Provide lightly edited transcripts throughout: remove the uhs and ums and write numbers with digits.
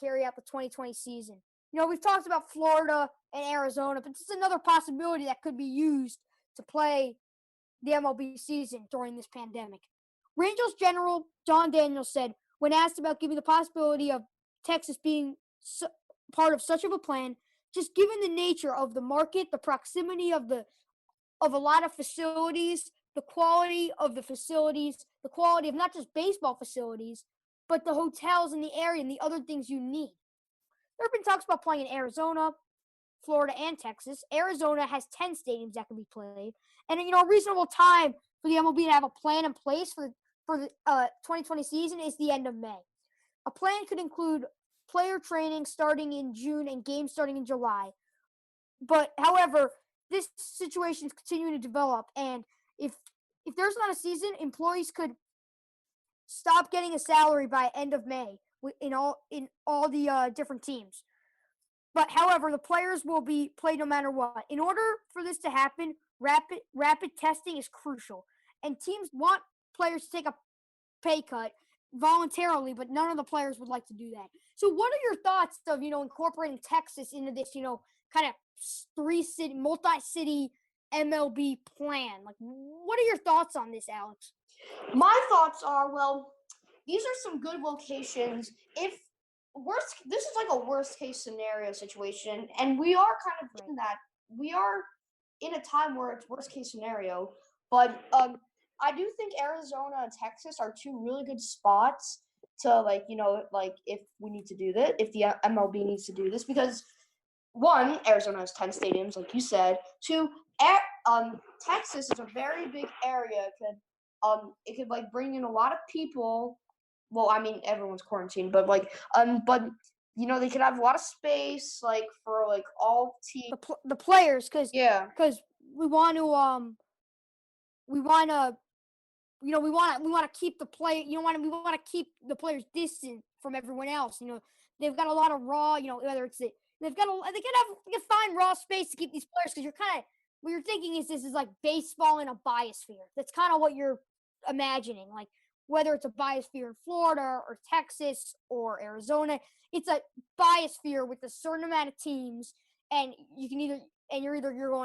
carry out the 2020 season. We've talked about Florida and Arizona, but this is another possibility that could be used to play the MLB season during this pandemic. Rangers General John Daniels said, when asked about giving the possibility of Texas being part of such of a plan, just given the nature of the market, the proximity of a lot of facilities, the quality of the facilities, the quality of not just baseball facilities, but the hotels in the area and the other things you need. There have been talks about playing in Arizona, Florida, and Texas. Arizona has 10 stadiums that can be played. And, a reasonable time for the MLB to have a plan in place for the 2020 season is the end of May. A plan could include player training starting in June and games starting in July. But, however, this situation is continuing to develop. And if there's not a season, employees could stop getting a salary by end of May in all the different teams. But, however, the players will be played no matter what. In order for this to happen, rapid testing is crucial. And teams want players to take a pay cut voluntarily, but none of the players would like to do that. So what are your thoughts of, incorporating Texas into this, kind of multi-city MLB plan? Like, what are your thoughts on this, Alex? My thoughts are, these are some good locations. This is like a worst case scenario situation, and we are kind of in that. We are in a time where it's worst case scenario, but I do think Arizona and Texas are two really good spots to if we need to do this, if the MLB needs to do this, because one, Arizona has 10 stadiums, like you said. Two, Texas is a very big area. It could bring in a lot of people. Well, I mean, everyone's quarantined, but they could have a lot of space, for all teams. The players, because we want to keep the play. We want to keep the players distant from everyone else. They've got a lot of raw. Whether it's they can find raw space to keep these players, because what you're thinking is this is like baseball in a biosphere. That's kind of what you're imagining, whether it's a biosphere in Florida or Texas or Arizona, it's a biosphere with a certain amount of teams, and you're going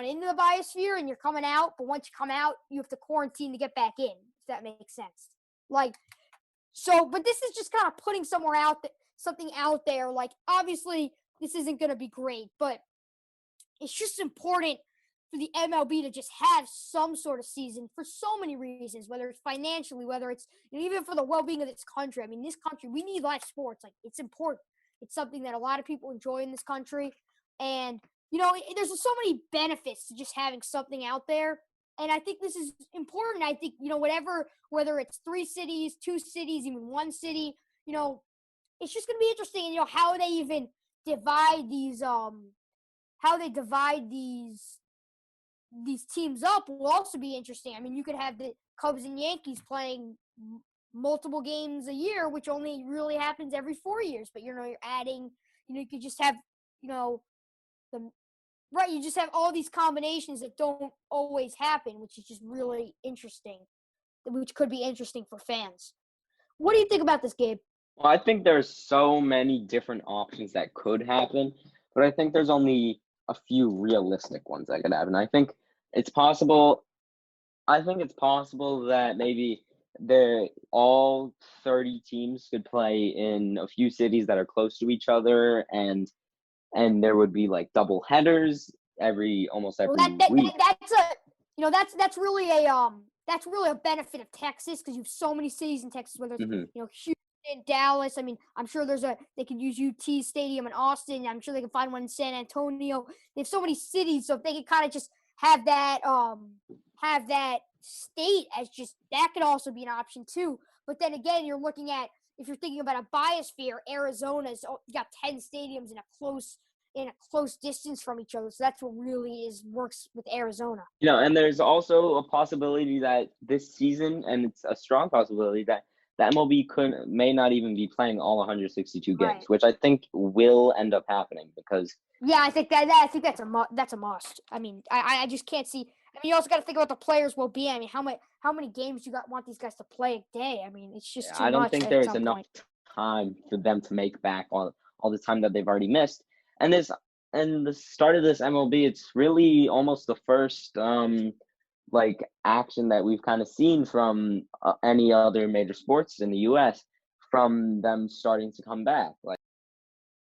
into the biosphere and you're coming out, but once you come out, you have to quarantine to get back in, if that makes sense. But this is just kind of putting something out there. Obviously, this isn't going to be great, but it's just important for the MLB to just have some sort of season for so many reasons, whether it's financially, whether it's even for the well-being of this country. I mean, this country, we need live sports. It's important. It's something that a lot of people enjoy in this country. And, there's so many benefits to just having something out there. And I think this is important. I think, whether it's 3 cities, 2 cities, even 1 city, it's just going to be interesting. And, how they even divide these teams up will also be interesting. I mean, you could have the Cubs and Yankees playing multiple games a year, which only really happens every 4 years. But, you're adding, you could just have, you just have all these combinations that don't always happen, which is just really interesting, which could be interesting for fans. What do you think about this, Gabe? Well, I think there's so many different options that could happen, but I think there's only a few realistic ones that could happen. I think it's possible that maybe all 30 teams could play in a few cities that are close to each other, and there would be double headers almost every week. That's really a benefit of Texas, because you have so many cities in Texas, whether it's Houston, Dallas. I mean, I'm sure they could use UT Stadium in Austin. I'm sure they can find one in San Antonio. They have so many cities, so if they could kind of just have that state as just, that could also be an option too. But then again, you're looking at, if you're thinking about a biosphere, Arizona's got 10 stadiums in a close distance from each other. So that's what really works with Arizona. And there's also a possibility that this season, and it's a strong possibility, that the MLB may not even be playing all 162 games, right, which I think will end up happening, because I think that's a must. I mean, I just can't see. I mean, you also got to think about the players' well-being. I mean, how many games want these guys to play a day? I mean, it's just too much. I don't think there's enough time for them to make back all all the time that they've already missed. And the start of this MLB, it's really almost the first like action that we've kind of seen from any other major sports in the U.S. from them starting to come back. Like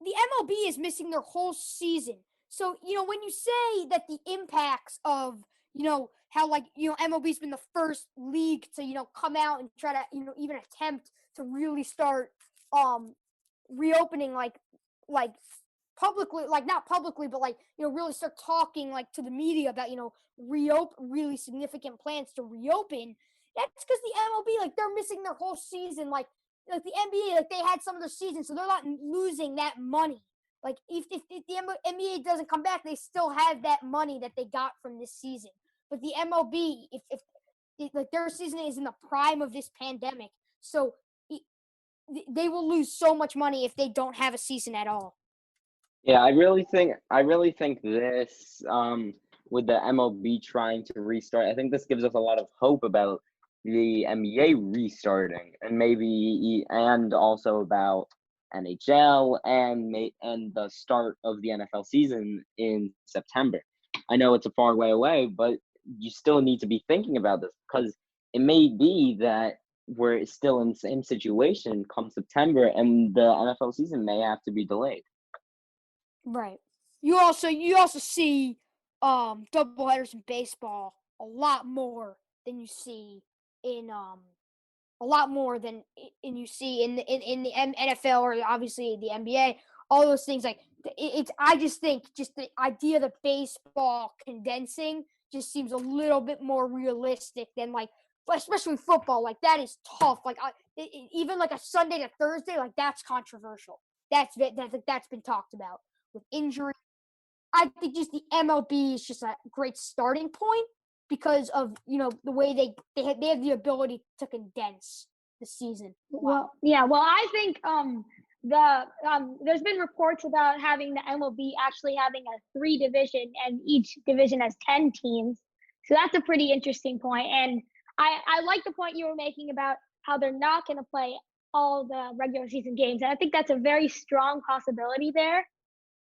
the MLB is missing their whole season. So, when you say that the impacts of, how MLB's been the first league to, come out and try to, even attempt to really start reopening like publicly, like not publicly, but really start talking to the media about, really significant plans to reopen. That's because the MLB, they're missing their whole season. Like the NBA, they had some of their season, so they're not losing that money. Like if the NBA doesn't come back, they still have that money that they got from this season. But the MLB, if their season is in the prime of this pandemic, so they will lose so much money if they don't have a season at all. Yeah, I really think this with the MLB trying to restart, I think this gives us a lot of hope about the NBA restarting and also about NHL and the start of the NFL season in September. I know it's a far way away, but you still need to be thinking about this because it may be that we're still in the same situation come September and the NFL season may have to be delayed. Right. You also see doubleheaders in baseball a lot more than you see in you see in the NFL or obviously the NBA. All those things I just think just the idea that baseball condensing just seems a little bit more realistic than especially football. That is tough. Even a Sunday to Thursday, that's controversial. That's been talked about with injury. I think just the MLB is just a great starting point because of the way they have the ability to condense the season. Well, yeah. Well, I think there's been reports about having the MLB actually having a 3 division and each division has 10 teams. So that's a pretty interesting point. And I like the point you were making about how they're not going to play all the regular season games. And I think that's a very strong possibility there.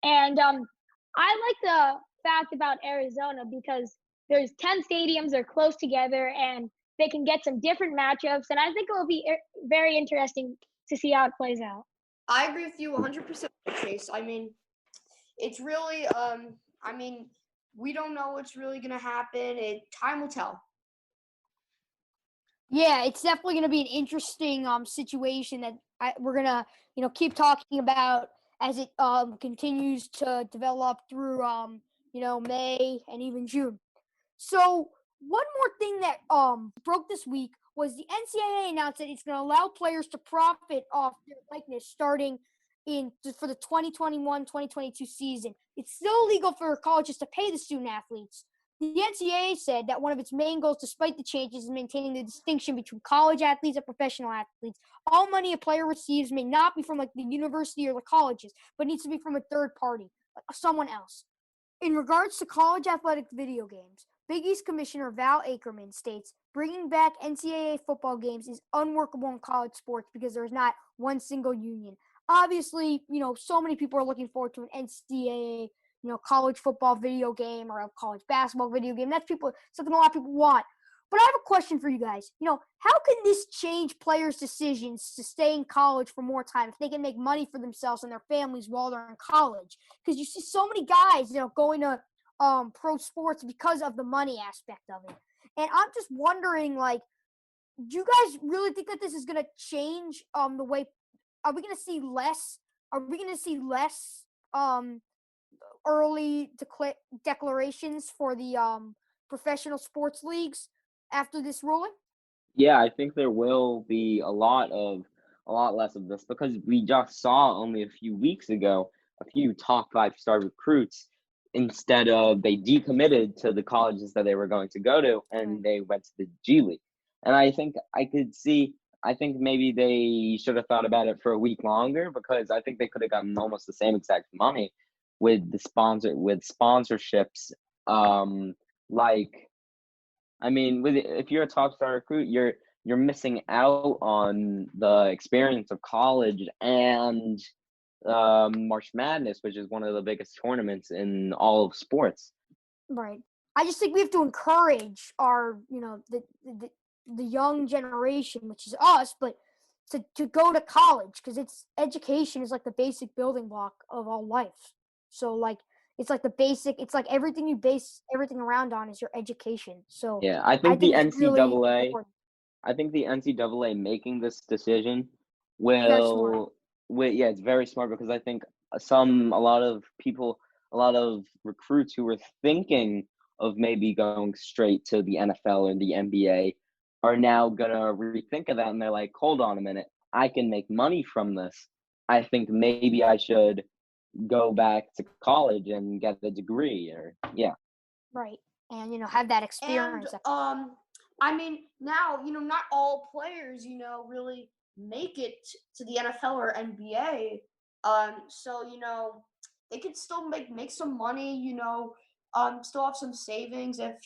And I like the fact about Arizona because there's 10 stadiums, they're close together, and they can get some different matchups. And I think it will be very interesting to see how it plays out. I agree with you 100%, Chase. I mean, it's really, we don't know what's really going to happen. Time will tell. Yeah, it's definitely going to be an interesting situation that we're going to, keep talking about as it continues to develop through, May and even June. So one more thing that broke this week was the NCAA announced that it's going to allow players to profit off their likeness starting for the 2021-2022 season. It's still illegal for colleges to pay the student athletes. The NCAA said that one of its main goals, despite the changes, is maintaining the distinction between college athletes and professional athletes. All money a player receives may not be from the university or the colleges, but needs to be from a third party, someone else. In regards to college athletic video games, Big East Commissioner Val Ackerman states, bringing back NCAA football games is unworkable in college sports because there's not one single union. Obviously, so many people are looking forward to an NCAA college football video game or a college basketball video game. That's something a lot of people want. But I have a question for you guys. How can this change players' decisions to stay in college for more time if they can make money for themselves and their families while they're in college? Because you see so many guys, going to pro sports because of the money aspect of it. And I'm just wondering, do you guys really think that this is going to change the way? Are we going to see less? Are we going to see less early declarations for the professional sports leagues after this ruling? Yeah, I think there will be a lot less of this because we just saw only a few weeks ago a few top 5-star recruits they decommitted to the colleges that they were going to go to and they went to the G League. And I think maybe they should have thought about it for a week longer because I think they could have gotten almost the same exact money with sponsorships. If you're a top star recruit, you're missing out on the experience of college and March Madness, which is one of the biggest tournaments in all of sports. Right. I just think we have to encourage our, the young generation, which is us, but to go to college, because education is like the basic building block of all life. So like it's like the basic, it's like everything you base everything around on is your education. So Yeah, I I think the think it's really NCAA, important. I think the NCAA making this decision Very smart. yeah, it's very smart because I think a lot of people, a lot of recruits who were thinking of maybe going straight to the NFL or the NBA are now gonna rethink of that, and they're like, hold on a minute, I can make money from this. I think maybe I should go back to college and get a degree, or yeah. Right. And have that And experience. I mean, now not all players really make it to the NFL or NBA. So they could still make some money. Still have some savings if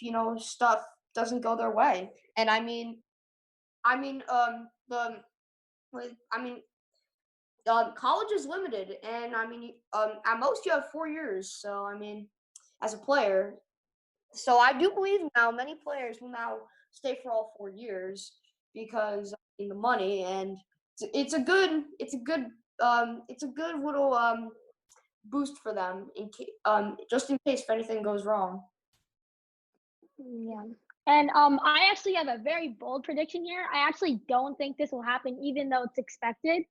stuff doesn't go their way. And the I mean college is limited, and at most you have 4 years. So as a player, so I do believe now many players will now stay for all 4 years because the money, and it's a good little boost for them just in case if anything goes wrong. Yeah. And I actually have a very bold prediction here. I actually don't think this will happen, even though it's expected.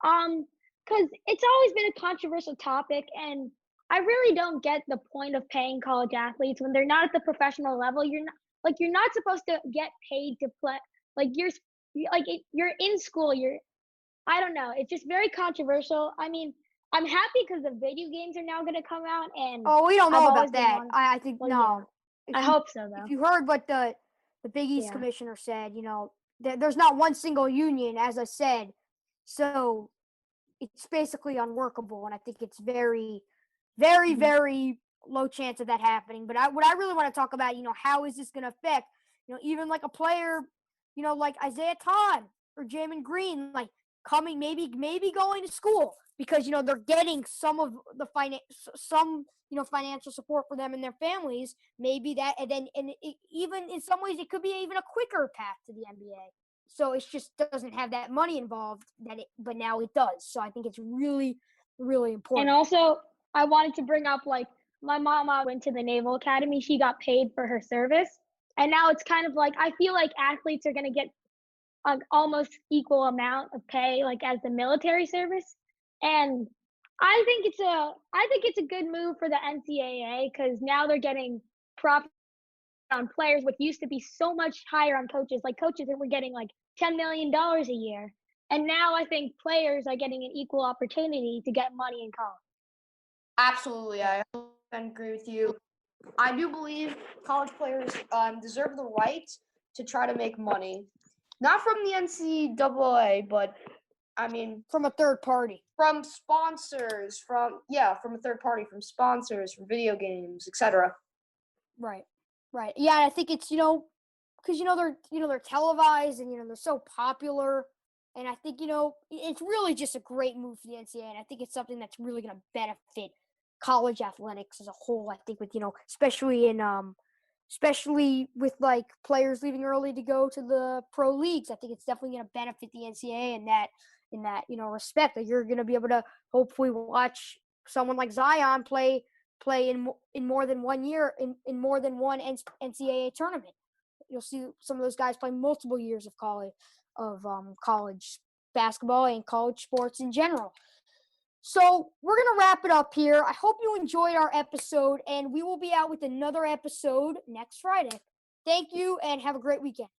Because it's always been a controversial topic, and I really don't get the point of paying college athletes when they're not at the professional level. You're not supposed to get paid to play. Like you're in school. I don't know. It's just very controversial. I mean, I'm happy because the video games are now going to come out, and Oh, we don't I've know always about been that. one. I think Well, no. I hope so, though. If you heard what the Big East Yeah. commissioner said, there's not one single union, as I said, so it's basically unworkable, and I think it's very, very, Mhm. very low chance of that happening. But what I really want to talk about, how is this going to affect, even like a player, like Isaiah Todd or Jamin Green, like coming maybe going to school because they're getting some of the financial support for them and their families. Maybe that, and then even in some ways it could be even a quicker path to the NBA. So it just doesn't have that money involved but now it does. So I think it's really, really important. And also, I wanted to bring up like my mama went to the Naval Academy. She got paid for her service, and now it's kind of like I feel like athletes are going to get an almost equal amount of pay like as the military service, and I think it's a good move for the NCAA because now they're getting profit on players, which used to be so much higher on coaches. Like coaches that were getting like $10 million a year. And now I think players are getting an equal opportunity to get money in college. Absolutely, I agree with you. I do believe college players deserve the right to try to make money, not from the NCAA, but from a third party, from sponsors, from a third party, from sponsors, from video games, etc. Right. Yeah, I think it's because they're televised and they're so popular, and I think it's really just a great move for the NCAA, and I think it's something that's really going to benefit college athletics as a whole. I think with especially with like players leaving early to go to the pro leagues, I think it's definitely going to benefit the NCAA in that respect, that you're going to be able to hopefully watch someone like Zion play in more than 1 year in more than one NCAA tournament. You'll see some of those guys play multiple years of college basketball and college sports in general. So we're going to wrap it up here. I hope you enjoyed our episode, and we will be out with another episode next Friday. Thank you, and have a great weekend.